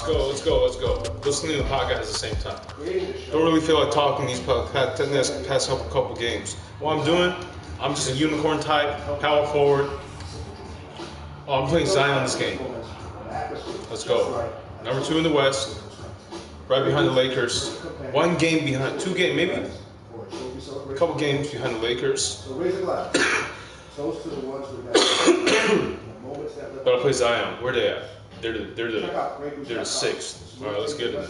Let's go. Listening to the podcast at the same time. Don't really feel like talking these past couple games. What I'm doing, I'm just a unicorn type, power forward. Oh, I'm playing Zion this game. Let's go. Number 2 in the West, right behind the Lakers. 1 game behind, 2 games, maybe a couple games behind the Lakers. But I play Zion. Where they at? They're the 6th. All right, let's get it then.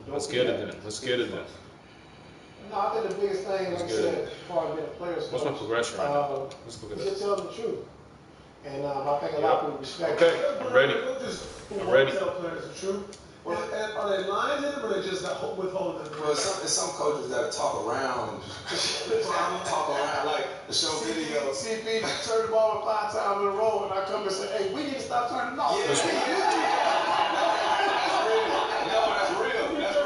Let's get it then. No, I think the biggest thing, like I said, before I get a player's What's my progression right now? Let's look at that. Just that. tell them the truth. And I think a lot of people respect Okay, I'm ready. I'm ready. Tell players the truth. Well, are they lying to them or they just withholding them? Well, some coaches that talk around, like the show video. CP turned the ball 5 times in a row, and I come and say, hey, we need to stop turning it off. That's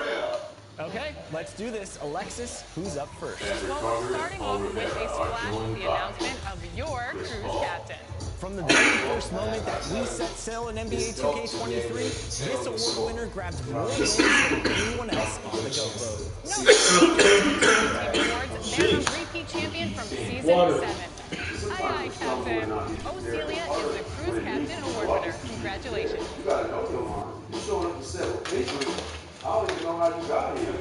real. Okay, let's do this. Alexis, who's up first? Well, we're starting off with a splash with the announcement of your cruise captain. From the very first moment that we set sail in NBA 2K23, this award winner grabbed more wins than anyone else on the GOAT vote. No awards, they're the repeat champion from season 7. Aye, Captain. Celia is the cruise captain award winner. Congratulations. You gotta know your mom. You're showing up to set with victory. I don't even know how you got here.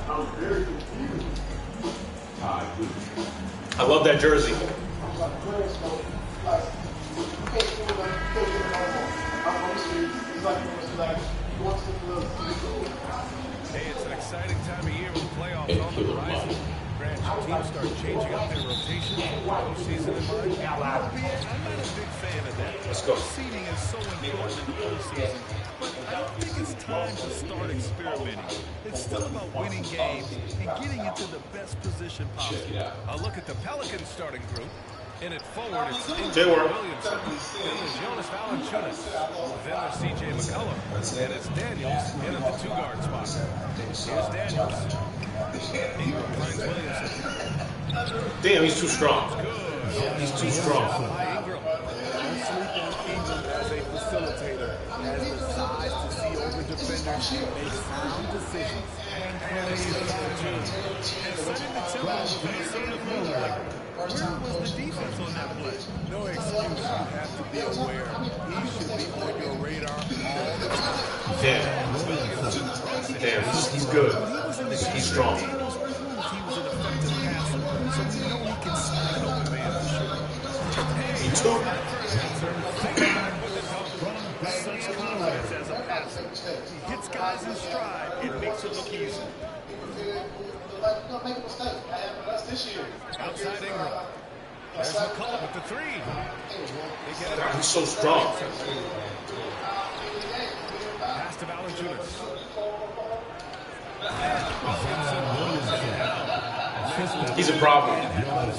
I'm very confused. I love that jersey. Hey, it's an exciting time of year with playoffs on the horizon. Grant, teams start changing up their rotation with postseason in mind. I'm not a big fan of that. Let's go. Seeding is so important in the postseason, but I don't think it's time to start experimenting. It's still about winning games and getting into the best position possible. I'll look at the Pelicans starting group. In it forward, it's Williamson. Then there's Jonas Valanciunas. Then there's C.J. McCollum. And it's Daniels in at the 2-guard spot. Here's Daniels. Ingram finds Williamson. Damn, he's too strong. He's too strong. Ingram. Don't sleep on Ingram as a facilitator. Has the size to see over defenders and make sound decisions. And where was the defense on that play? No excuse. You have to be aware. He should be on your radar all the time. Damn, he's good. He's strong. He was an effective passer, so we know he can slide over man for sure. He took. Such confidence as a passer. He hits guys in stride and makes it look easy. Make a mistake. That's this year. Outside Ingram. There's McCollum with the 3. God, he's so strong. Pass to Valanciunas. He's a problem.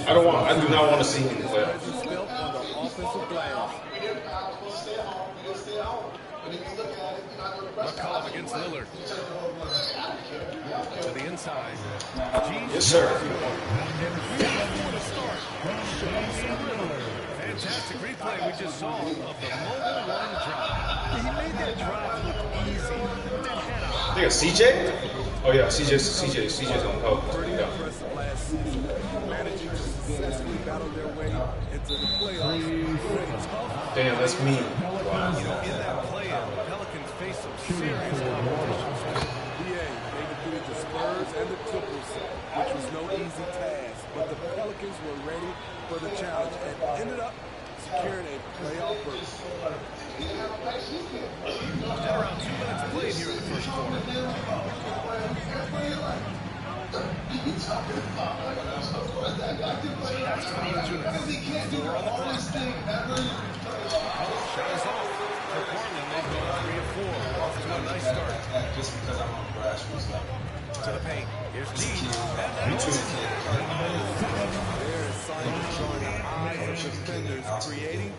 I do not want to see him in the playoffs. McCollum against Lillard. To the inside. Yes, sir. Fantastic replay we just saw of the mobile run drive. He made that drive look easy. That head out. They got CJ? Oh yeah, CJ's on help. Yeah. Impressive last season. Managing to successfully battle their way into the playoffs. Damn, that's me. Wow. You know, in that play-out, the Pelicans face some serious competition. They defeated the Spurs and the Clippers, which was no easy task. But the Pelicans were ready for the challenge and ended up securing a playoff berth. At around 2 minutes played here in the first quarter. Shot is off. For Portland, they've gone 3 of 4. Off to a nice start. Just because I'm on grassroots level. To the paint. Here's G. Me too. There is silence on the eyes of defenders creating.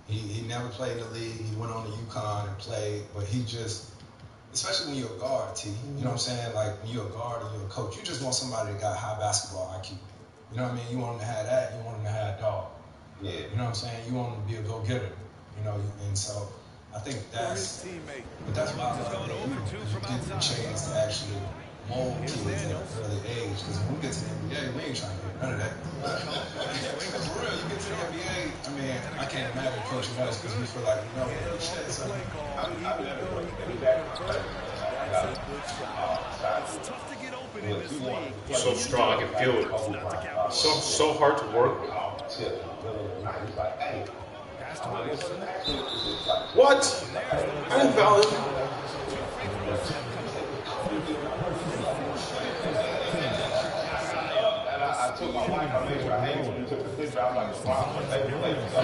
He never played in the league. He went on to UConn and played, but he just, especially when you're a guard, T, you know what I'm saying? Like, when you're a guard and you're a coach, you just want somebody that got high basketball IQ. You know what I mean? You want him to have that. You want him to have dog. Yeah. You know what I'm saying? You want him to be a go-getter. You know, and so I think that's why I love it. Get the chance to actually mold kids at an early age. Because when we get to the NBA, we ain't trying to get none of that. For real, you get to the NBA, I mean, I can't imagine coaching us because we feel like we know shit. So so strong, I can feel it. So hard to work with. What? I didn't foul him. I took my wife, I made sure I hanged when you took the picture. I was like, wow, my favorite place. I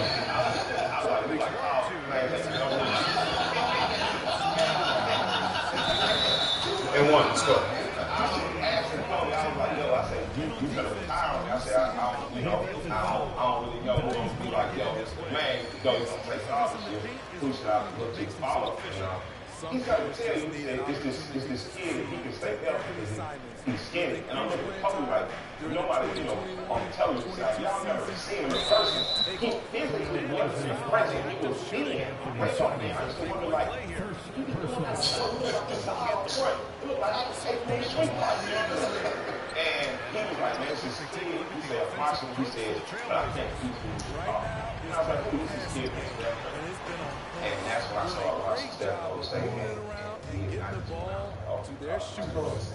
was like, oh, man, And one, let's go. You better retire on me. I said, I don't really know who I'm going to be like, yo, man, you're going to play golf and shit. Who should I look to follow, you know? He's got to tell you, it's this kid, he can stay healthy because he's skinny. And I'm looking at Kobe like, nobody, on television side, y'all never seen him in person. He physically wasn't impressive. He was thin. Wait on me. I used to wonder, like, he was doing that so much up front. It looked like I was 8-man street fight, you know? And he was like, man, this is a kid. He said, he said, but I can't keep him. And I was like, who is this kid? And that's when I saw watching Steph State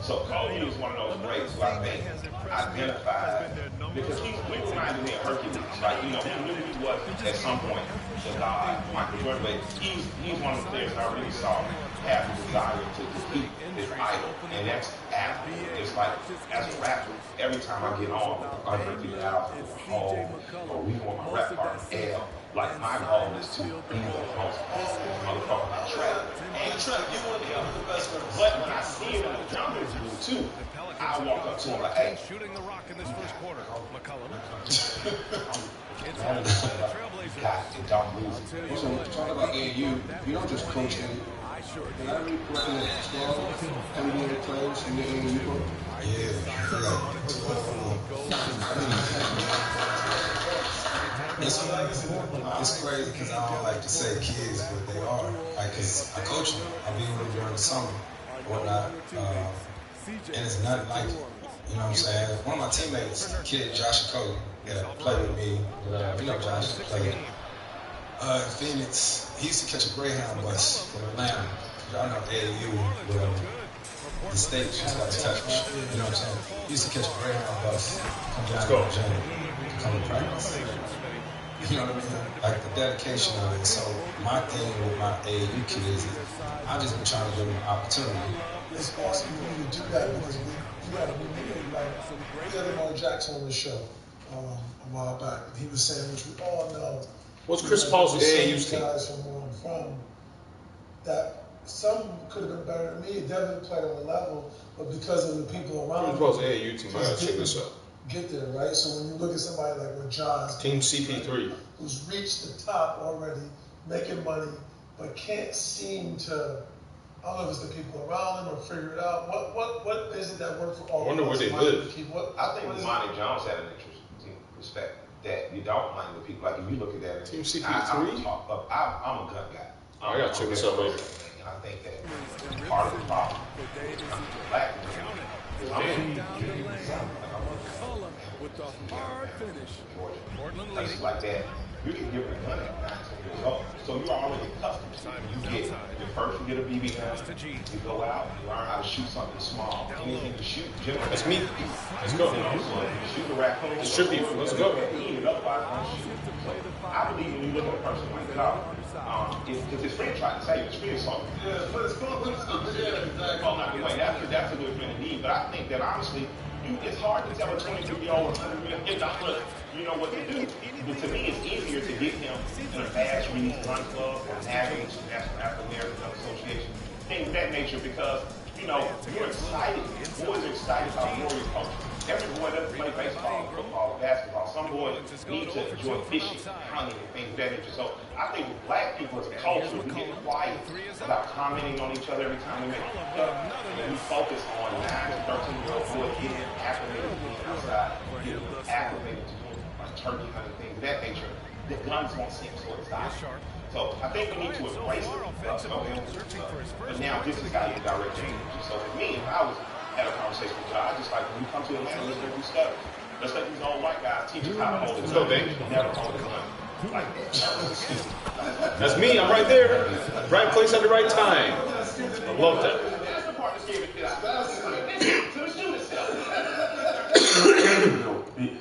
So Kobe is one of those greats who I think identified because we reminded me of Hercules. Like, we knew he was at some point the god Michael Jordan, but he's one of the players I really saw have the desire to defeat his idol, and that's athlete. It's like, as a rapper, every time I get on, I heard people out with a home, or we want my rap partner, L. Like, my goal is to be the most motherfucking track. And track, you want to be the best one. But when I see him in the jungle too, I walk up to him like, hey. Shooting the rock in this first quarter. McCollum. Don't lose it. So, talk about AU, you don't just coach any. Did I read correctly that 12 NBA players in the AU program? It's crazy because I don't like to say kids, but they are. Like, cause I coach them. I be with them during the summer, whatnot. And it's nothing like it. You know what I'm saying? One of my teammates, kid Josh Cody, that played with me. You know Josh played in Phoenix. He used to catch a Greyhound bus from Atlanta. Y'all know AAU with the state just like touch. You know what I'm saying? He used to catch a Greyhound bus, come down to the gym, come to practice. You know what I mean? Like the dedication of it. So my thing with my AAU kids is I just been trying to give them an opportunity. It's awesome for you to do that because you got to be like, we had Lamar Jackson on the show a while back. And he was saying, which we all know. What's Chris Paul's AAU team? Guys from where I'm from, that some could have been better than me. Devin played on the level, but because of the people around Chris Paul's AAU team, I gotta check this out. Get there, right? So when you look at somebody like with John, Team CP3, who's reached the top already, making money, but can't seem to, I don't know if it's the people around him or figure it out. What is it that worked for all of us? I wonder where they live. I think Monty Jones had an interesting perspective that you don't blame the people. Like if you look at that, Team CP3, I'm a gun guy. I gotta check this out later. And I think that part of the problem is black people. With the hard finish. Portland places like that, you can give them a gun at 19 years old. So you're already accustomed to it. You get you get a BB gun, you go out, you learn how to shoot something small. Anything to shoot, generally. That's me. Let's go. So you shoot a raccoon. Distribute. Let's go. Eat it up by one shoot. So I believe when you look at a person like that, if his friend tried to say his friend something, that's a good friend indeed. But I think that honestly, it's hard to tell a 23-year-old you know what to do. But to me, it's easier to get him in a fast release run club or National American Association, things of that nature, because you're excited. Boys are excited about warrior culture. Every boy doesn't play baseball, football, basketball. Some boys need to enjoy fishing, hunting, and things of that nature. So I think with black people as a culture, we get quiet about commenting on each other every time we make a cut. And we focus on 9 to 13-year-old boys getting acclimated to being outside, getting acclimated to doing turkey hunting, things of that nature. The guns won't seem so exciting. So I think we need to embrace it. But now this is how you direct your energy. So for me, if I was had a conversation with y'all, I just like, when you come to Atlanta, let's go do stuff. Let's let these old white guys teach us how to hold it. Go, baby. Never hold it. Like, that's me. I'm right there. Right place at the right time. I love that. that's the part that scared me. To the students.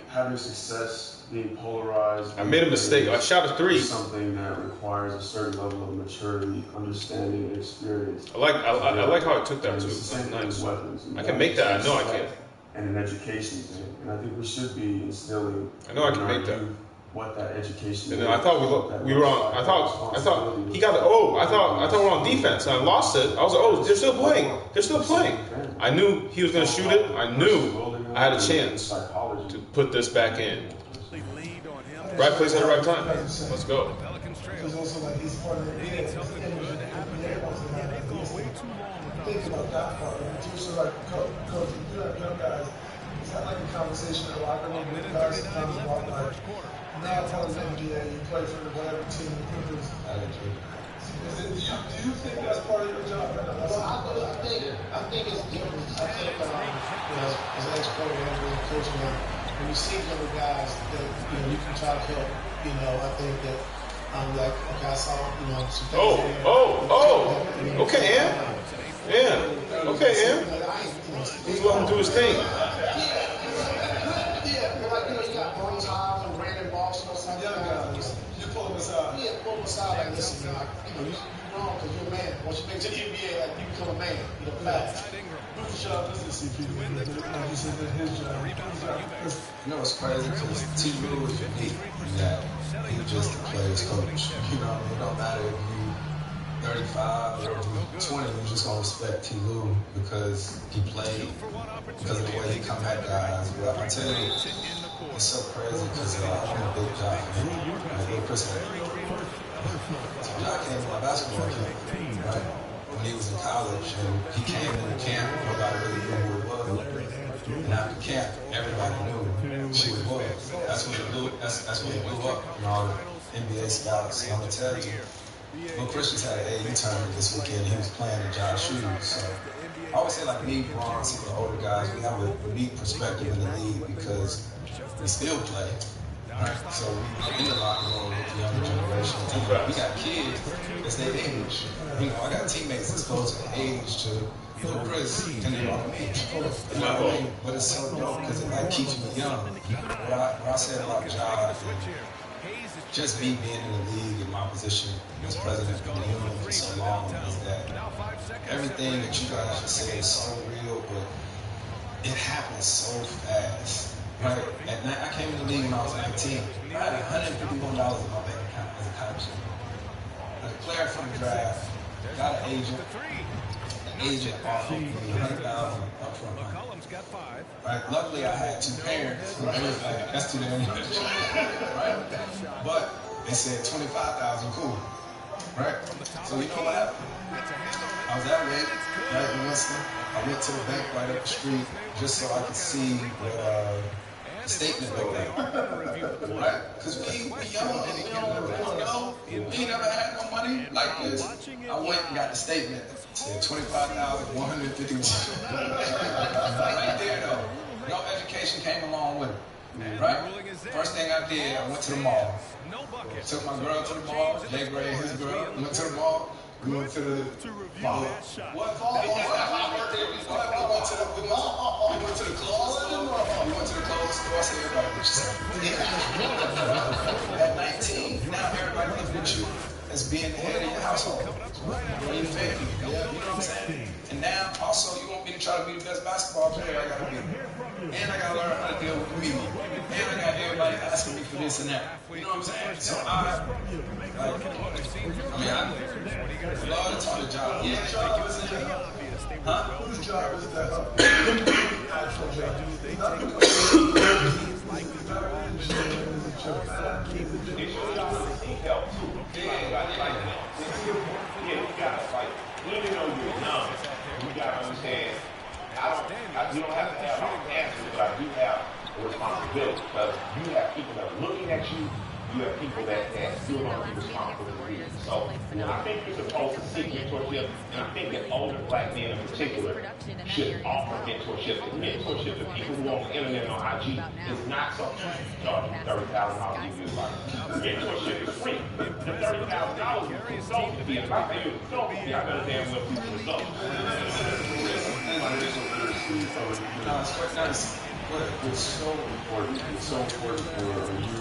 Having success, being polarized. I made a mistake. I shot a 3. Something that requires a certain level of maturity, understanding, and experience. I like how I took that too. That's nice. I can make that. I know I can. And an education thing, and I think we should be instilling. I know I can make that. What that education. And then I thought we were on. I thought he got the. Oh, I thought we were on defense. And I lost it. I was like, oh, they're still playing. They're still playing. I knew he was going to shoot it. I knew I had a chance to put this back in. Right place at the right time. Let's go. There's also like he's part of the NBA. Think about that part. It's like coach, you have young guys. Is that like a conversation in the locker room with guys sometimes about like now part of the NBA, you play for whatever team the Clippers. Do you think that's part of your job? Well, I think it's different. I think as an ex-player and coach, when you see younger guys that you can try to help. I think that like okay, I saw some things. Okay, Am. Yeah. Okay, Am. He's letting him do his thing. Yeah, but like you got Bones Hiles and Brandon Boston or something. You pull him aside. Yeah, pull him aside. Like listen, you're wrong because you're a man. Once you make it to the NBA, like you become a man. You're the fast. Whose job is this? Like you said, his job. You know, it's crazy because T. Lue is unique in that he's just a player's coach. It don't matter if you 35 or if you 20, you're just gonna respect T. Lue because he played, because of the way he come at guys. But I tell you, it's so crazy because I'm a big guy, man. Like Chris said, so John came to my basketball camp, right? When he was in college, and he came into camp, nobody really knew who he was. And after camp, everybody knew who he was. That's when he blew up, all the NBA scouts. And I'm gonna tell you, Will Christians had an AU tournament this weekend. He was playing in Josh shoes. So I always say, like me, Ron, some of the older guys, we have a unique perspective in the league because we still play. Right? So we in the locker room with the younger generation. We got kids that's their age. I got teammates that's close in age to Chris and they are me. You know what I mean? But it's so dope because it like keeps me young. What I said about Josh, just me being in the league in my position as president of the union for so long is that everything that you guys just said is so real, but it happens so fast. Right? I came in the league when I was 19. I had $151 in my bank account as a college student. I declared for the draft, got an agent. The agent offered me $100,000 up front money. Right? Luckily, I had 2 parents. Right? That's too damn much. Right? But they said $25,000, cool. Right? So you know what happened? I was at Rick, right in Winston. I went to the bank right up the street just so I could see what the statement looked like. Right? Because we young, we ain't never had no money like this. I went and got the statement. It said $25,150. Right there though. No education came along with it. Right? First thing I did, I went to the mall. Took my girl to the mall, Jay Gray and his girl, went to the mall. We went to the mall. What mall? We went to the clothes store. We went to the clothes store. I said, everybody what you say. At 19, now everybody looks at you as being the head of your household. You know what I'm saying? And now, also, you want me to try to be the best basketball player I gotta be. And I gotta learn how to deal with the media. And I got everybody asking me for this and that. You know what I'm saying? So I love to talk to job. Yeah, job is in it. Huh? Whose job is that? Actual job. Even though you're young, you gotta understand. You don't have to have all the answers, but I do have a responsibility because you have people that are looking at you you have people that still going to be responsible for you. So I think you're supposed to seek mentorship, and I think that older black men in particular should offer mentorship. And mentorship to people who are on the internet and on IG is not something charging $30,000 to give you advice. Mentorship is free. The $30,000 is so to be advice. And you're so to be, I better damn well keep the results. It's so important. It's so important for you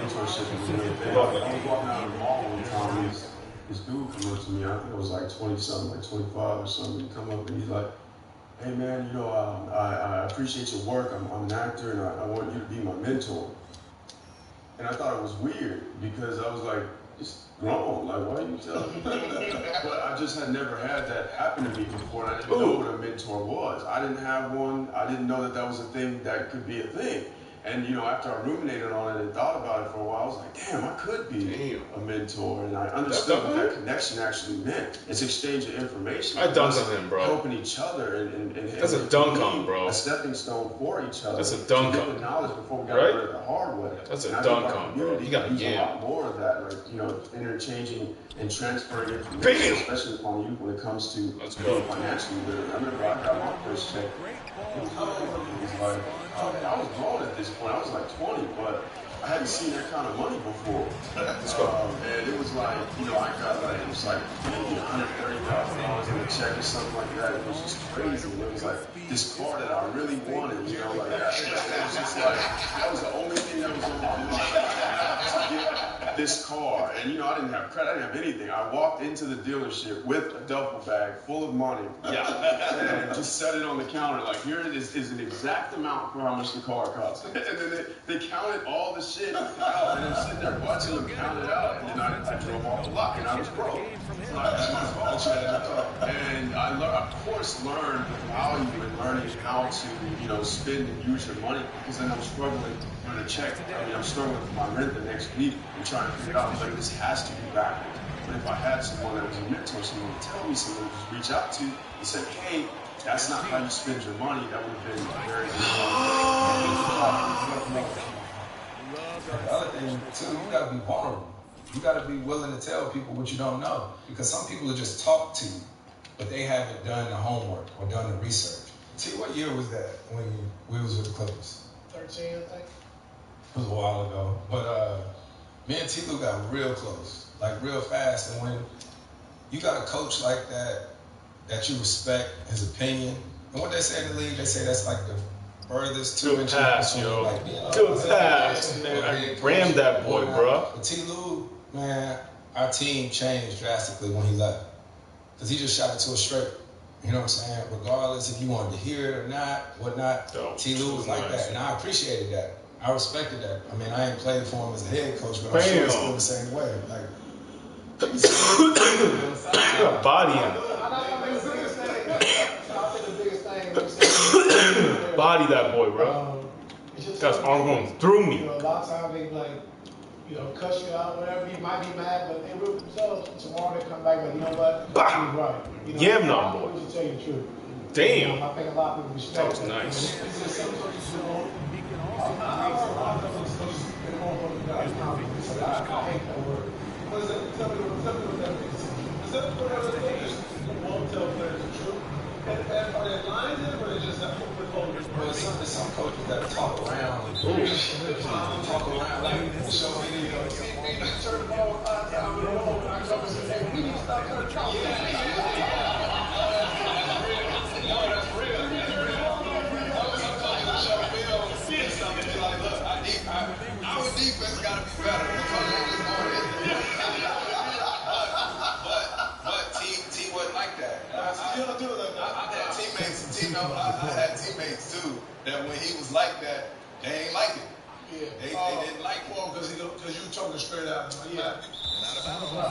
mentorship is a good thing. I was walking out of the mall one time, this dude came up to me, I think it was like 20-something, like 25 or something. He come up and he's like, hey man, you know, I appreciate your work. I'm an actor and I want you to be my mentor. And I thought it was weird because I was like, it's grown. Like, why are you telling me? But I just had never had that happen to me before, and I didn't know what a mentor was. I didn't have one. I didn't know that was a thing that could be a thing. And, you know, after I ruminated on it and thought about it for a while, I was like, damn, I could be a mentor. And I understood what that connection actually meant. It's exchange of information. I dunk on him, bro. Helping each other. And that's a dunk on, bro. A stepping stone for each other. That's a dunk on. To get the knowledge before we got to learn it the hard way. That's a dunk on, bro. You got to use a lot more of that, like, you know, interchanging and transferring information, especially upon youth when it comes to being financially literate. I remember I got my first check. It was like, I was grown at this point. I was like 20, but I hadn't seen that kind of money before. And it was like, you know, I got like, it was like maybe $130,000 in a check or something like that. It was just crazy. It was like this car that I really wanted, you know, like that. It was just like, that was the only thing that was on my mind to get this car. And, you know, I didn't have credit, I didn't have anything. I walked into the dealership with a duffel bag full of money. And just set it on the counter, like, here it is an exact amount for how much the car costs. And then they counted all the shit out, and I'm sitting there watching them count it out, and then I drove off the lot, and I was broke. So that's my fault. And I of course, learned the value in learning how to, you know, spend and use your money, because then I'm struggling with a check. I mean, I'm struggling with my rent the next week and trying to figure it out. Like, this has to be backwards. But if I had someone that was a mentor, someone to tell me, someone to just reach out to and say, hey, that's not how you spend your money, that would have been very The other thing, too, you gotta be vulnerable. You gotta be willing to tell people what you don't know. Because some people will just talk to you, but they haven't done the homework or done the research. See, what year was that when we was with the Clippers? 13, I think. It was a while ago. But me and T. Lou got real close, like real fast. And when you got a coach like that, that you respect his opinion, and what they say in the league, they say that's like the furthest 2 inches. Good pass, yo. Good pass. Man, I rammed that boy, bro. But T. Lou, man, our team changed drastically when he left. Because he just shot it to a straight. You know what I'm saying? Regardless if you wanted to hear it or not, whatnot, T. Lou was like that. And I appreciated that. I respected that. I mean, I ain't played for him as a head coach, but I'm sure it's still the same way. Like, body him. Body that boy, bro. That's arm going through me. You know, a lot of times they like, you know, cuss you out, whatever. You might be mad, but they root themselves. Tomorrow they come back, like, you know what? You're right. You know, yeah, no, boy. To tell you the truth. Damn. You know, I think a lot of people respect that. Was nice. There's some coaches that talk around. Talk around like show me turn the ball 5 times in a row. We need to stop turning the ball. Our defense got to be better. But T wasn't like that. I had teammates too that when he was like that, they ain't like it. Yeah. They didn't like it. Well, because you talking straight out. Yeah.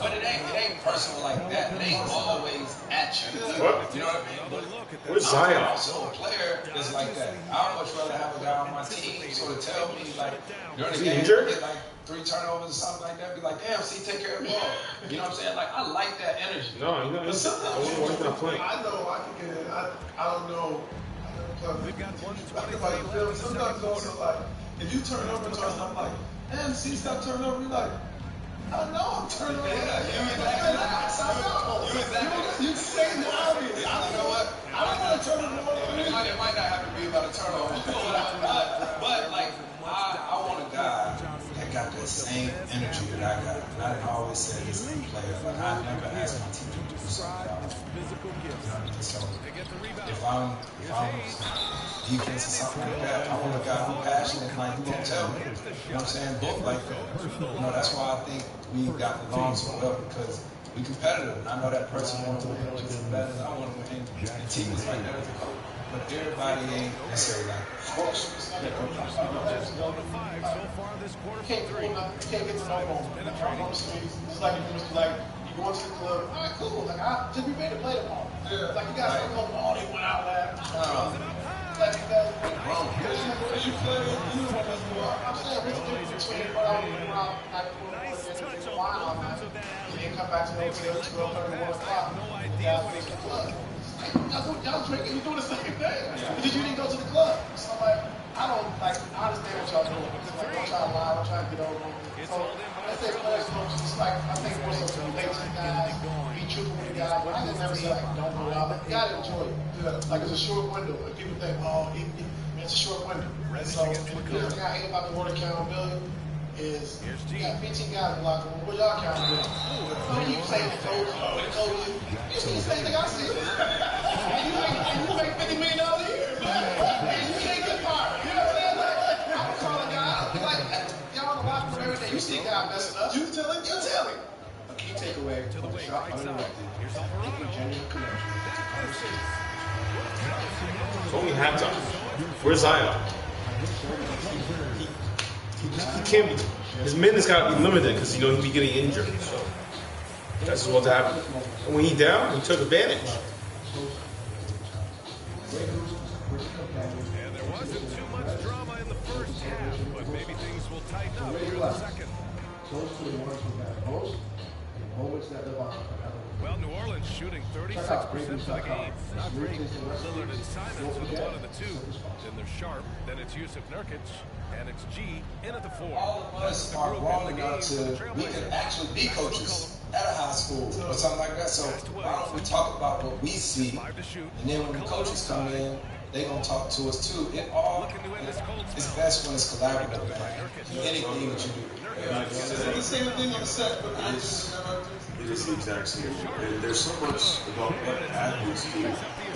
But it ain't personal like that. It ain't always at you. What? You know what I mean? Where's Zion? I'm also a player that's like that. I would much rather have a guy on my team sort of tell me, like, during the game, get like 3 turnovers or something like that. Be like, damn, see, take care of the ball. You know what I'm saying? Like, I like that energy. No, you know, But sometimes he's not playing. I know I can get it. I don't know. We've got 125 sometimes also like if you turn over to us, I'm like, damn, see, stop turning over. You're like, I know I'm turning over. You say the obvious. I don't know what. I don't want to turn over. It might not have to be about a turnover, but like I want a guy that got that same energy that I got. And I didn't always say this as a player, but I never asked my team to do something. So if I'm defense or something like that, I want a guy who's passionate, like who gonna tell me. You know what I'm saying? Both like that. You know, that's why I think we got along so well, because we competitive, and I know that person wants to win just as bad as I want to win. And team is like that as a coach. But everybody ain't necessarily like Can't get to no more. It's like you go into the club, all right, cool. Like, just be ready to play tomorrow. Yeah. Like, you guys don't go, oh, they went out last. Like, you play, you know what I'm saying, what's the difference between what I was doing around like 4 while, man? You didn't come back to the hotel at 12:30, 1 o'clock. Y'all went to the club. Y'all drinking, you doing the same thing. Because you didn't go to the club. So, like, I understand what y'all doing. Like, don't try to lie, don't try to get over them. So, I say players, it's like, I think more so to relate to the guys, be truthful with the guys. But I just never say, like, don't go out. Like, you gotta enjoy it. Like, it's a short window. Like, people think, oh, it's a short window. And so, the thing I hate about the word accountability is you got 15 guys in the locker room. What y'all accountability? When you play the coach, you see the same thing I see. And you make $50 million a year. And you can't get fired. You know what I'm saying? Like, I'm calling guys. Like, y'all in the locker room every day. You see a guy messing up. You tell him. A key takeaway from the shot uninterrupted. Making genuine connection. It's only halftime. Where's Zion? He can't be. His minutes got to be limited because he'll be getting injured. So that's what's happening. And when he down, he took advantage. And there wasn't too much drama in the first half, but maybe things will tighten up in the second. Well, New Orleans shooting 36% of the game. Not great. Lillard and Simons with one of the two. Then they're Sharp. Then it's Yusuf Nurkic. And it's G in at the 4. All of us are growing up to, we can actually be coaches at a high school or something like that. So why don't we talk about what we see, and then when the coaches come in, they gonna talk to us too. It all is best when it's collaborative, man. Anything that you do. The same thing on the set, but it is the exact same. And there's so much about what athletes do.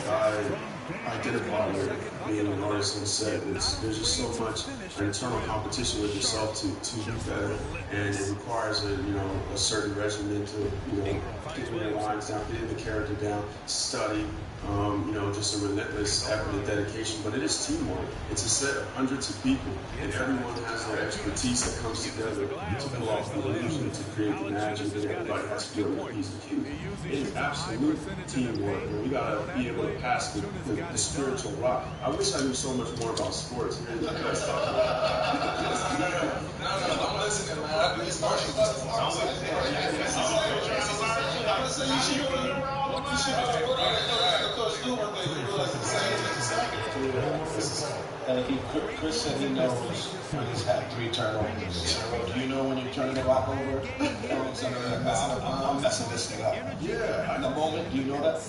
I identify with being an artist on set. There's just so much internal competition with yourself to be better, and it requires a certain regimen to get your lines down, get the character down, study. Just a relentless effort and dedication, but it is teamwork. It's a set of hundreds of people, and everyone has their expertise that comes together to pull off the illusion, to create the magic, and everybody has to do a piece of cue. It is absolute teamwork, and we gotta be able to pass the spiritual rock. I wish I knew so much more about sports. I'm listening, man. I do these martial Chris said he knows when he's had 3 turnovers. Do you know when you're turning the rock over? I'm messing this thing up. Yeah. At the moment, do you know that?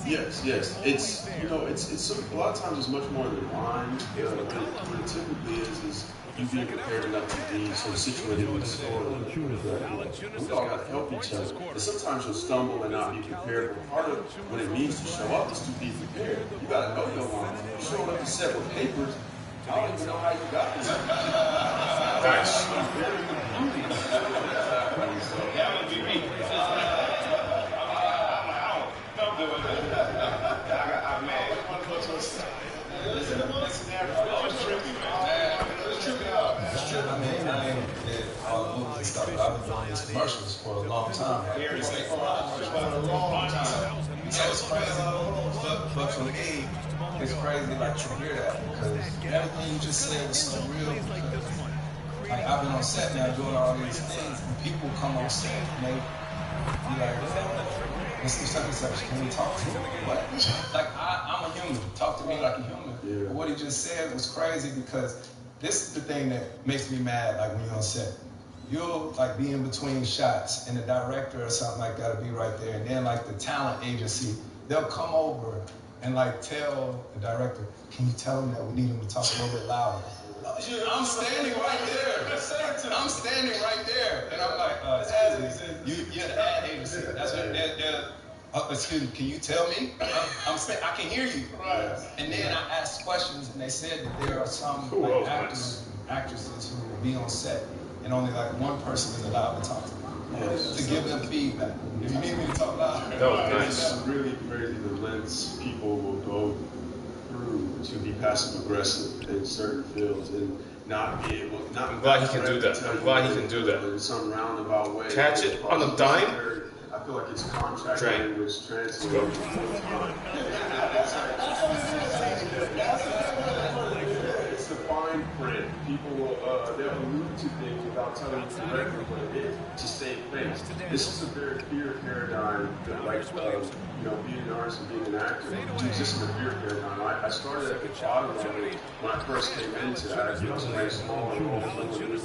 Yes. It's a lot of times it's much more than line. What it typically is you being prepared enough to be sort of situated in the score. We all got to help each other. And sometimes you'll stumble and not be prepared, but part of what it means to show up is to be prepared. You got to know your line. You showing up to set with papers, I don't even know how you got this. Nice. I've been doing these commercials for a long time. So it's crazy. But for me, it's crazy like to hear that, because everything you just said was so real. Like, I've been on set now doing all these things, and people come on set and they be like, let's do such and such. Can we talk to you? What? Like, I'm a human. Talk to me like a human. Yeah. But what he just said was crazy, because this is the thing that makes me mad, like when you're on set. You'll like be in between shots and the director or something like that will be right there. And then like the talent agency, they'll come over and like tell the director, can you tell him that we need him to talk a little bit louder? I'm standing right there. I'm standing right there. And I'm like, you're the ad agency. That's what excuse me, can you tell me? I can hear you. Right. And then I asked questions and they said that there are some like, actresses who will be on set and only like one person is allowed to talk to them, to give them feedback. If you need me to talk loud. It's really crazy the lengths people will go through to be passive aggressive in certain fields and not be able. I'm glad he can do that. I'm glad he can do that. In some roundabout way. Catch it on a dime. I feel like it's contract language translated. It's the fine print. People will they'll allude to things without telling you directly what it is to save face. This is a very fear paradigm that, like, being an artist and being an actor. It's just a fear paradigm. I started at the bottom of it when I first came into acting. I was very small and all I was really.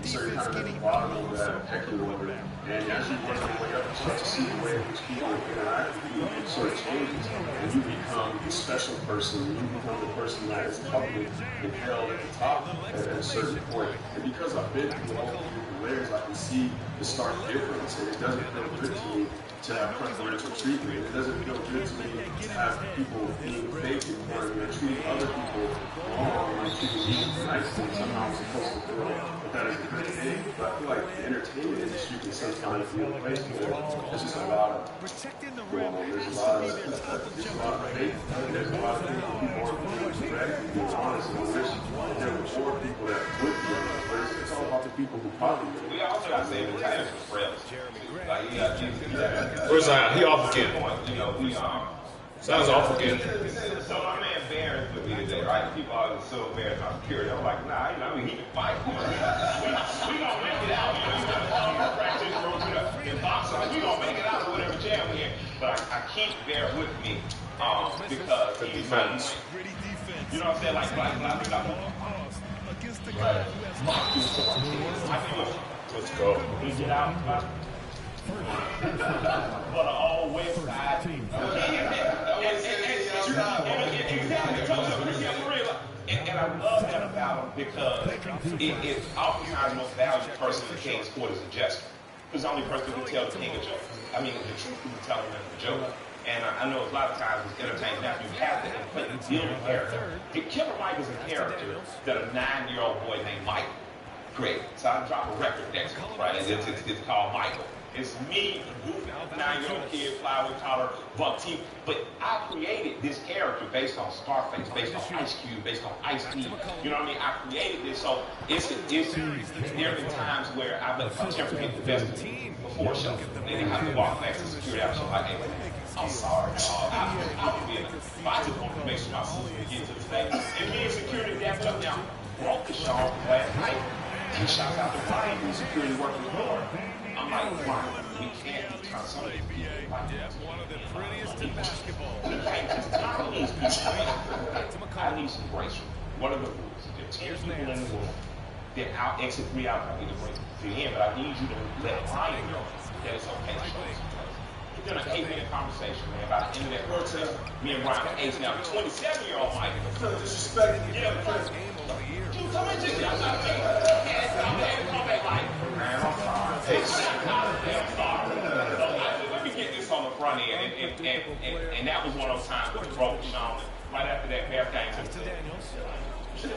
So you're kind of at the bottom of that pecking order. And as you work your way up, you start to see the way in which people interact with you, it sort of changes. And you become the special person. You become the person that is public and held at the top at a certain point. And because I've been through all the different layers, I can see the stark difference. And it doesn't feel good to me to have preferential treatment. It doesn't feel good to me to have people being fake in front of me or treating other people wrong and treating me nicely. Somehow I'm supposed to feel that that is a good thing. But I feel like the entertainment industry can sometimes be a place where there's just a lot of going on. There's a lot of fake. There's a lot of things that people aren't being direct and being honest. And I wish that there were more people that would be honest. But it's all about the people who probably do. We also got to say the Titans for friends. Like, you got to Where's Zion? He off again. Sounds off again. So my man Barron with me today, right? People always so Barron's not security. I'm like, nah, he can fight. We gonna make it out. You know, practice room in boxing. We gonna make it out of whatever jam we in. But I keep Barron with me because the defense. You know what I'm saying? Like let's go. We get out. For the all West Side team. And I love that about him because it's oftentimes the most valuable person in the King's Court is a jester. Who's the only person who can tell the king a joke. I mean, the truth who can tell him a joke. And I know a lot of times with entertainment now you have to completely deal with character. Killer Mike is a character that a 9-year-old boy named Mike created. So I drop a record next week, right? It's called Michael. It's me, a goofy 9-year-old kid, flyweight collar, buck teeth. But I created this character based on Scarface, based on Ice Cube, based on Ice-T. You know what I mean? I created this, so there have been times where I've let my temper get the best of me before show. And then I have to walk back to security after like, hey, I'm sorry, dog. I just want to make sure my sister gets to the stage. And me and security dapped up now, broke the show last night. He shot out the flying and security working hard. I'm like, wow, we can't be trying some of these people. One of the prettiest in basketball. We can't just turn these people. I need some grace. What are the rules? There are 10 people in the room. Then I'll exit 3 out. I need to bring you in, but I need you to let Ryan know that it's okay to show some grace. We've done an 8-minute conversation, man. By the end of that protest, me and Ryan were 8 now. The 27-year-old Mike. Disrespect. Yeah, dude, come in, just I'm not saying. I'm going to come back like, man, I'm sorry. I'm sorry. Let me get this on the front end. And that was one of those times where we broke Sean. Right after that, Bear came to Daniels. But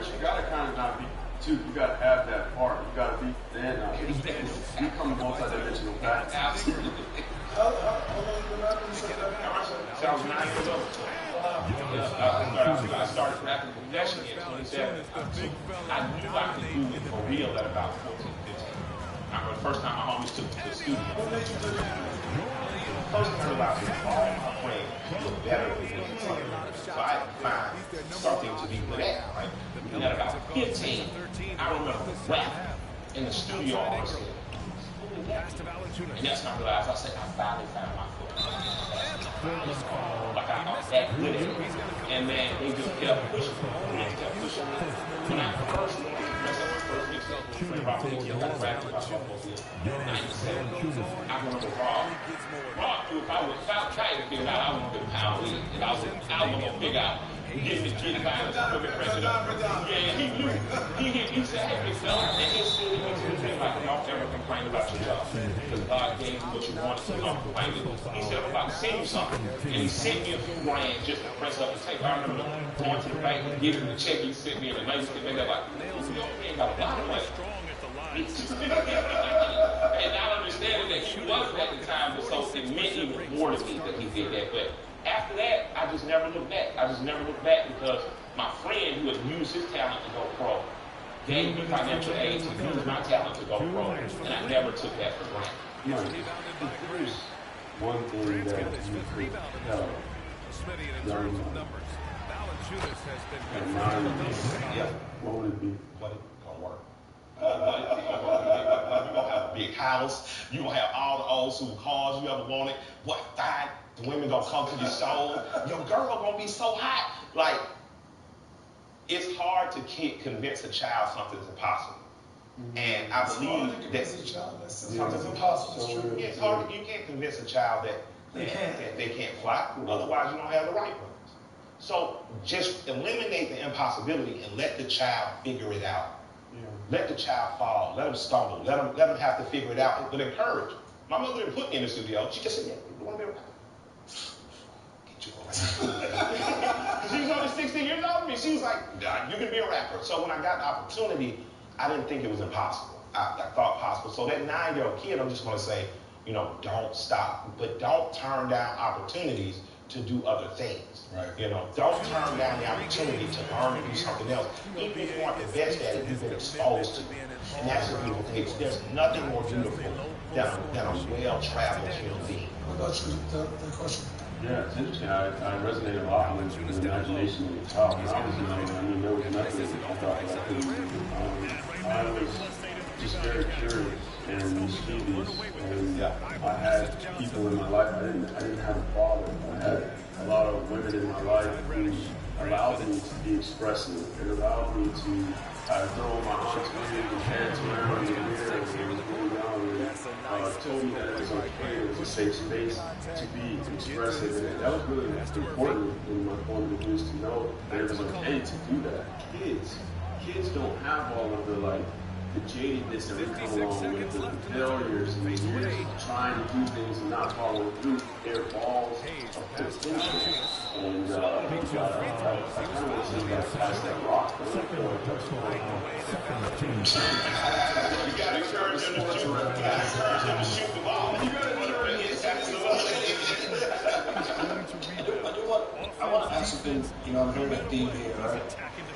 you gotta kind of not be too. You gotta have that part. You gotta be then. You come multi-dimensional back. Absolutely. How long you been rapping? So I was 9 years old. I started rapping professionally at 27. I knew I could do it for real at about 14, 15. I remember the first time my homies took me to the studio. First time I realized that all my friends were better than me. So I had to find something to be good at, right? And at about 15, I remember rap in the studio all day. And that's when I realized, I said, I finally found my foot. Like I was that good at it. And man, they just kept pushing me. When I first went to the first mixtape, when Rob Dickie got back to my Buffalo Bill, 97, I remember Rob. Rob knew if I was trying to figure out, I was going to pound with it. And I was going to figure out. Getting the kid by the president. Yeah, he knew. He said, hey, big fella, and he said, like, don't ever complain about your job. Because God gave you what you wanted, so don't complain. He said, I'm about to send you something. And he sent me a few grand just to press up the tape. I remember going to the bank and giving the check. He sent me in a nice thing. They're like, you ain't got a lot of money. And I understand that he wasn't at the time, but so it meant even more to me that he did that. But after that, I just never looked back. Because my friend who had used his talent to go pro gave me financial aid to use my talent to go pro, and I never took that for granted. There's one thing that you could tell young what would it be? What it gonna work? You're gonna have a big house. You're gonna have all the old school cars you ever wanted. What, 5 the women gonna come to your show? Your girl gonna be so hot. Like, it's hard to convince a child something's impossible. And I believe that something's impossible. Yeah, it's hard. You can't convince a child that they can't fly. Otherwise, you don't have the right ones. So just eliminate the impossibility and let the child figure it out. Let the child fall. Let them stumble. Let them have to figure it out. But encourage. My mother didn't put me in the studio. She just said, "You want to be a rapper? Get you a rapper." She was only 16 years older than me. She was like, "You can be a rapper." So when I got the opportunity, I didn't think it was impossible. I thought possible. So that 9-year-old kid, I'm just going to say, don't stop. But don't turn down opportunities to do other things. Right. Don't turn down the opportunity to learn and do something else. Even if you aren't the best at it, you've been exposed to it. And that's what people think. There's nothing more beautiful than a well-traveled human being. What about you, the question? Yeah, it's interesting. I resonate a lot with the imagination of the child. When I was young, there was nothing I thought that I couldn't do. I was just very curious and mischievous, and I had people in my life. I didn't have a father. I had a lot of women in my life who allowed me to be expressive. It allowed me to throw my arms wig and pants around in the mirror when I was really young, and told me that it was okay, it was a safe space to be expressive, and that was really important in my formative years to know that it was okay to do that. Kids don't have all of the jadedness that we come along with, the failures and the years of trying to do things and not following through. Their balls of potential. And I kind of want to see that pass that rock. I don't feel like that's You got to encourage them to shoot. You got to encourage them to shoot the ball. You got to encourage I want to ask something, I'm hearing a theme here, right?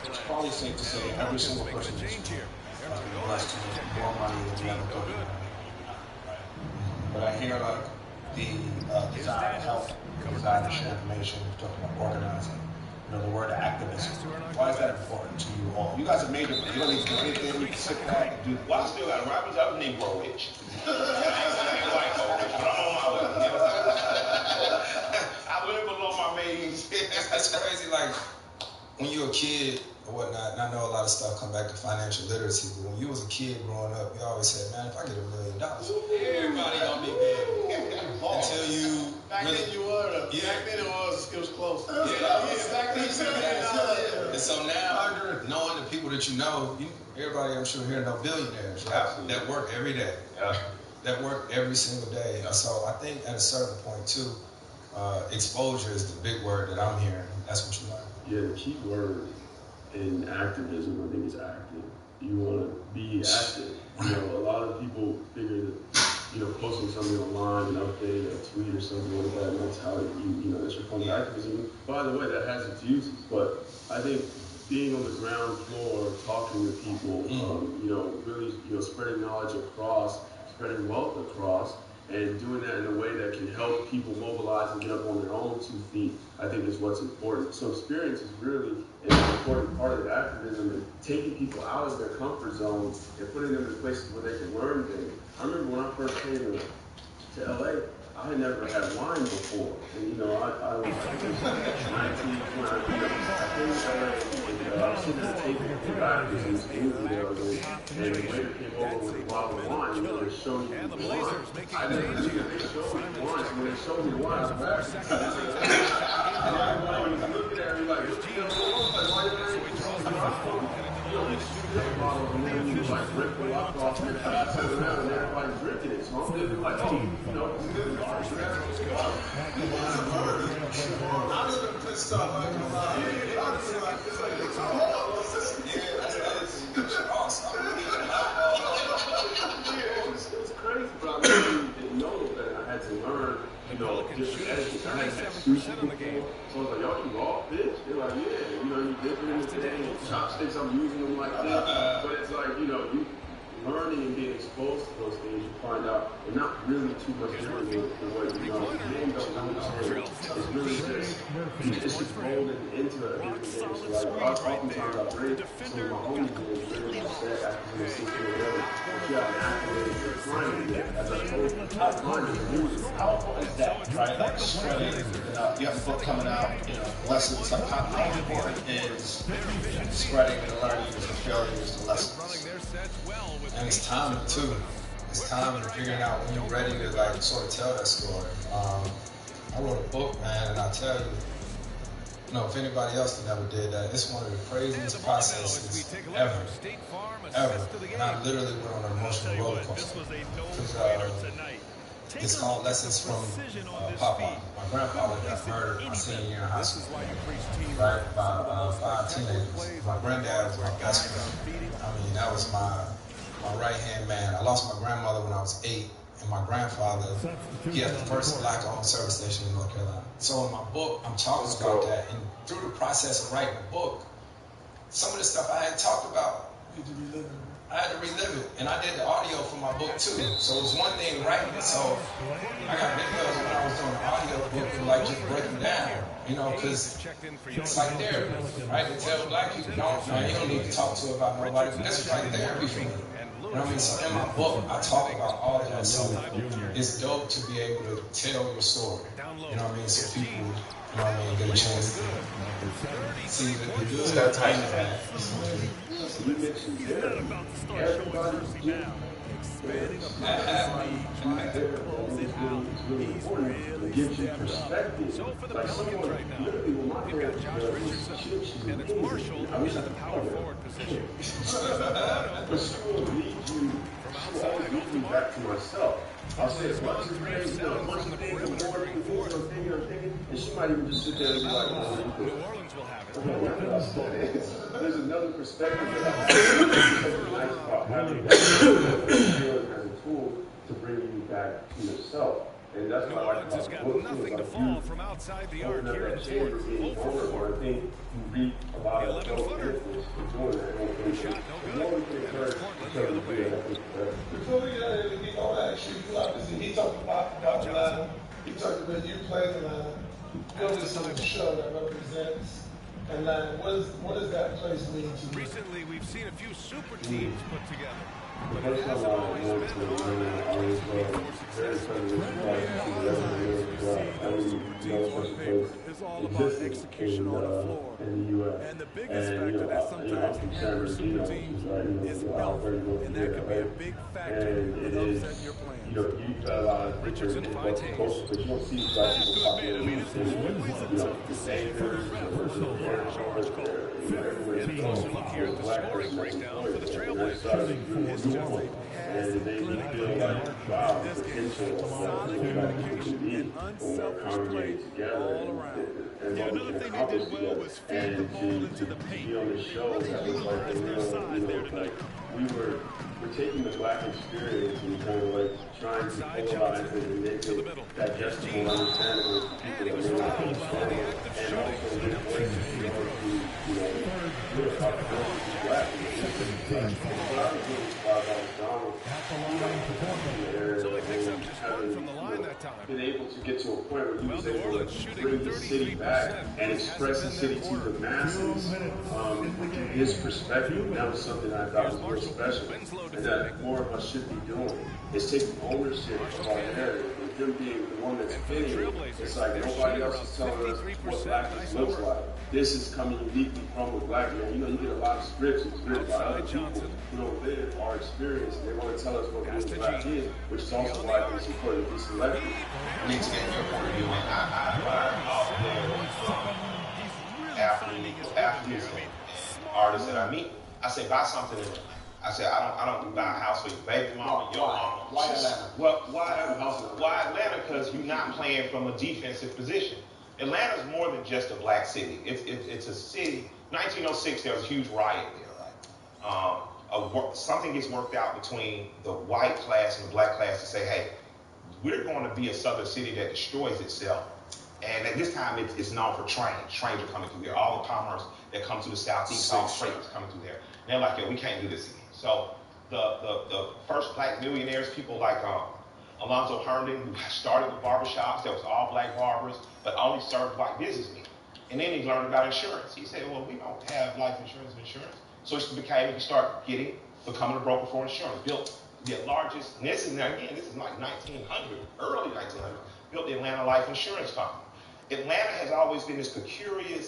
It's probably safe to say every single person in this room blessed to make more money than the other person. But I hear the desire to help, the desire to share information, we're talking about organizing, the word activism. Why is that important to you all? You guys have made it. You don't need to do anything. You can sit back and do. Well, I still got a rapper. I'm Negro rich. I ain't white folk rich, but I'm on my way. I live below my means. It's crazy, when you're a kid or whatnot, and I know a lot of stuff come back to financial literacy, but when you was a kid growing up, you always said, man, if I get $1 million, everybody gonna be big. Until you back really, then you were. Yeah. Back then it was close. Back then $1 And so now, knowing the people that everybody I'm sure here know billionaires, right? That work every day. Yeah. That work every single day. And so I think at a certain point too, exposure is the big word that I'm hearing. That's what you learn. Yeah, the key word in activism, I think, is active. You want to be active. A lot of people figure that, posting something online, an update, a tweet or something like that, and that's how that's your form of activism. By the way, that has its uses, but I think being on the ground floor, talking to people, really, spreading knowledge across, spreading wealth across, and doing that in a way that can help people mobilize and get up on their own 2 feet, I think is what's important. So experience is really an important part of activism, and taking people out of their comfort zone and putting them in places where they can learn things. I remember when I first came to LA, I had never had wine before. And, you know, I was 19 when I came to LA, and I was sitting at the table with the rappers and this movie that I was in, and the waiter came over with a bottle of wine, you know, they showed you the wine. I never knew that they showed me the wine, so when they showed me the wine, I was back. And everybody was looking at me like, you know, why did I you know, these bottles, and then you like rip the lock off and pass it around, and everybody's drinking it. So I'm thinking like, oh, you know, it's good. I was a bit pissed off. I can lie. I was like, it was crazy, but I really didn't know that I had to learn, you know, different etiquette. I had sushi before, so I was like, y'all eat raw fish? They're like, yeah, you know, you dip it in the thing, chopsticks, I'm using them like that. But it's like, you know, you learning and being exposed to those things, you find out they're not really too much different than what you know. You end up understanding. It's really just molded into a different game. So like, oftentimes I bring some of my homies in and really upset after the 16 or whatever, but you have an accolade for climbing it. As I told you, climbing is music. How important is that, right? Like spreading, you have a book coming out, you know, lessons. Like how important is spreading and learning the failures and lessons? And it's timing too. It's time and figuring out when you're ready to like sort of tell that story. I wrote a book, man, and I tell you, you know, if anybody else never did that, it's one of the craziest processes ever. And I literally went on an emotional roller coaster. It's called Lessons from Papa. My grandfather got murdered my senior year in high school, right, by 5 teenagers. My granddad was my best friend. I mean, that was my right-hand man. I lost my grandmother when I was 8, and my grandfather, he had the first black-owned service station in North Carolina. So in my book, I'm talking about that, and through the process of writing the book, some of the stuff I hadn't talked about, I had to relive it, and I did the audio for my book too. So it was one thing writing it, so I got videos when I was doing the audio book for like just breaking down, you know, because it's like therapy, right? To tell black people, you don't need to talk to about nobody, but this is like therapy for me. You know what I mean? So in my book, I talk about all of that. So it's dope to be able to tell your story. You know what I mean? So people, you know what I mean, get a chance to see the dudes got tight in that. You mentioned there, everybody's doing it's really important. It gives you perspective. Like someone, literally, when my parents was chips, I wish I could power forward position. But she will lead you, she will always lead me back to myself. I'll say a bunch of things, a bunch of things, I'm thinking, and she might even just sit there and be like, oh, New Orleans will have it. There's another perspective that I have. Nice about having that feeling as a tool to bring you back to yourself. And that's what I like about the book. Nothing to fall from outside the arc here in Ford. I think you reap a lot of benefits for doing that. The more we can encourage each other to do that, before we get into all that, you obviously, he talked about Atlanta. He talked about you playing Atlanta. What is the show that represents Atlanta? What does that place mean to you? Recently, we've seen a few super teams put together. the first time I went to Atlanta, I was very excited It's all about execution on the floor. In the U.S. And the biggest factor that sometimes can happen with super teams is health. And that can be a big factor in upsetting your plans. You know, you've got a lot of Richardson finds Hayes. But you don't see black people popular. I mean, it's the same and a closer look here at the scoring breakdown for the Trailblazers. And they feel like, wow, the potential of what black people be when we're congregating together. And another thing they did well was feed the ball into the paint. Be on the show that was like a real, we're taking the black experience and kind of like trying to polarize it and make it digestible, understandable to people that may not understand it, and also give voice to we're talking about black. So he picks up just one from the line that time. Been able to get to a point where you was able to bring the city back and express the city to the masses from his perspective. And that was something I thought was real special, and that more of us should be doing, is taking ownership of our heritage and him being the one that's fitting, it's like nobody else is telling us what blackness looks like. This is coming uniquely from a black man. You know, you get a lot of scripts by other people who don't live our experience. They want to tell us what being black is, which is also why it's important to be selective. I need to get your point of view, and I admire all the athletes and artists that I meet. I say, buy something in Atlanta. I said, I don't buy a house for your baby mama, your mama. Why Atlanta? Well, why Atlanta? Because you're not playing from a defensive position. Atlanta's more than just a black city. It's a city. 1906, there was a huge riot there, right? Something gets worked out between the white class and the black class to say, hey, we're going to be a southern city that destroys itself. And at this time, it's known for trains. Trains are coming through there. All the commerce that comes to the southeast, all freight is coming through there. And they're like, yeah, we can't do this again. So the first black millionaires, people like Alonzo Herndon, who started the barbershops, that was all black barbers, but only served white businessmen. And then he learned about insurance. He said, well, we don't have life insurance. So he started becoming a broker for insurance. Built the largest, and this is like 1900, early 1900, built the Atlanta Life Insurance Company. Atlanta has always been this peculiar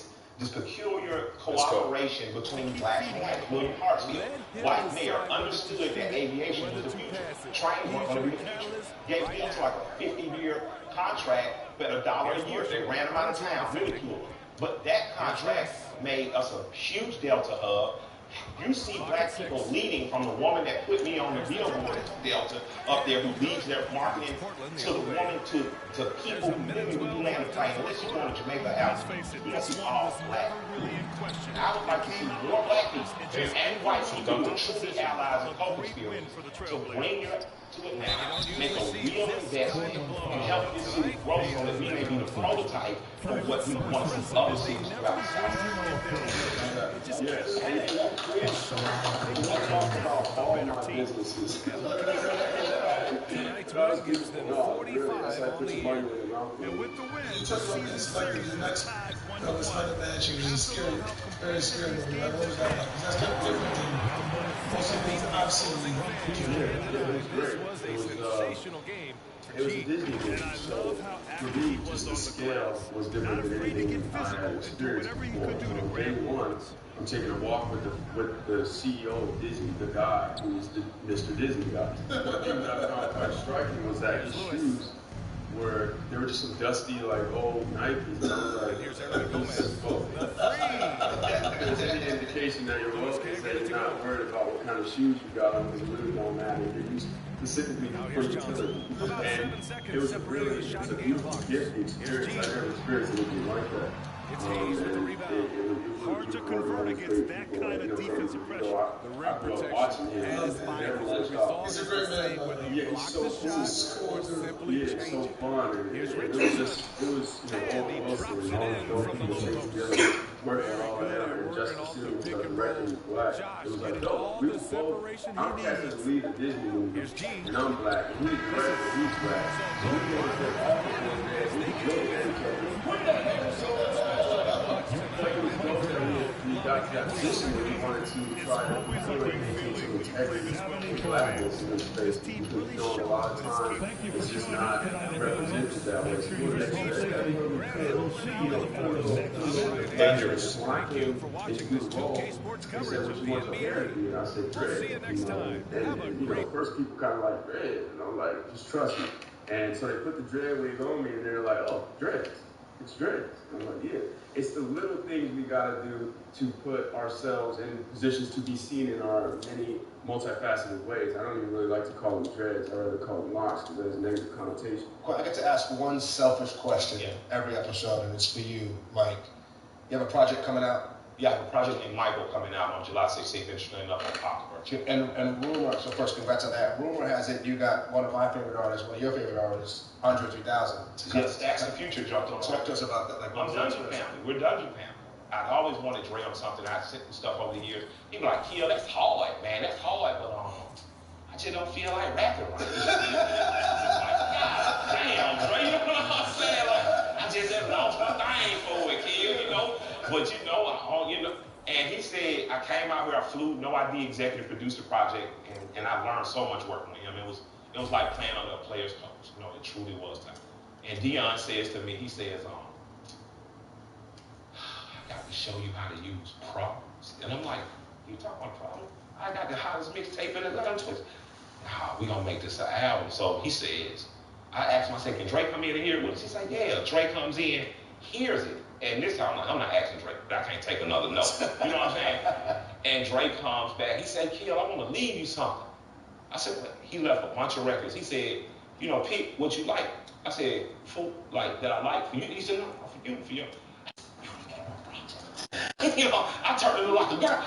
cooperation between black and white. William Hartsfield, white mayor, understood that aviation was the future. Trains weren't going to be the future. Gave them like a 50-year contract, but $1 a year. They ran them out of town, really cool. But that contract made us a huge Delta hub. You see black people leading from the woman that put me on the billboard at Delta up there, who leads their marketing, to the woman, to people who live in Atlanta playing. Unless you're going to Jamaica House, you don't see all black. I would like to see more black people and white people who are truly allies and co-conspirators to bring you to Atlanta, make a real investment, and help this city grow so that we may be the prototype of what we want to see other cities throughout the South. Yes. I talk about all my businesses. Tonight's win gives them 45 on the year. And with the win, You talk about this, like the next other match is scary, very scary. Like, what was that like? That's kind of different than most of the things I've seen. This was a sensational game. It was a Disney game, so for me, just the scale was different than anything I had experienced before. Day one, I'm taking a walk with the CEO of Disney, the guy who's the Mr. Disney guy. One thing that I found quite striking was that his shoes they were just some dusty, like, old Nikes. And I was like, this is both. If there's any indication that you're woke, is that you're not worried about what kind of shoes you got on, because it really don't matter. They're used specifically for utility. And it was a beautiful gift experience. I never experienced anything like that. It's Hayes with the rebound. Hard to convert against that kind of defensive pressure. The rim protection and fire. He's a great man, yeah, he's so cool. Yeah, it's so fun. And it was Owen Wilson and all the people came together, working all that, and Justice Hill was like directing black. It was like, no, we were both. I'm cast as the lead of Disney movie, and I'm black, and he's black, and he's black. So we go to all of them, we go at each other. We got to that position where we wanted to try to put it into integrity and blackness in this space, because we know a lot of times it's just not represented that way. So we're everywhere we could, dangerous. When I came into the role, they said, what you want your hair to be? And I said, dread. And first people kind of like, dread. And I'm like, just trust me. And so they put the dread wig on me, and they're like, oh, dread. It's dread. I'm like, yeah. It's the little things we gotta do to put ourselves in positions to be seen in our many multifaceted ways. I don't even really like to call them dreads. I rather call them locks, because there's a negative connotation. I get to ask one selfish question every episode, and it's for you, Mike. You have a project coming out? Yeah, I have a project named Michael coming out on July 16th, interestingly enough, on October. And rumor, so first, congrats on that. Rumor has it you got one of my favorite artists, one of your favorite artists, Andre 3000. Yes, Stacks of the Future jumped on. Talk to us about that. Like, I'm Dungeon Family. We're Dungeon Family. I always wanted Dre on something. I sent him stuff over the years. People like, Kill, that's hard, man. That's hard, but I just don't feel like rapping right now. Like, God damn, Dre, you know what I'm saying? Like, I just lost my thing for it, Kill, But and he said, I came out here, I flew, no idea, executive produced the project, and I learned so much working with him. It was like playing under a player's coach. You know, it truly was that. And Dion says to me, he says, I got to show you how to use problems. And I'm like, you talking about problems? I got the hottest mixtape in Atlanta. Nah, we gonna make this an album. So he says, I asked him, I said, can Drake come in and hear it with us? He said, yeah. Drake comes in, hears it. And this time I'm not asking Drake, but I can't take another note. You know what I'm saying? And Drake comes back. He said, Kill, I want to leave you something. I said, well, he left a bunch of records. He said, you know, pick what you like. I said, like that I like for you. He said, no, for you, for you. You know, I turned into like a girl.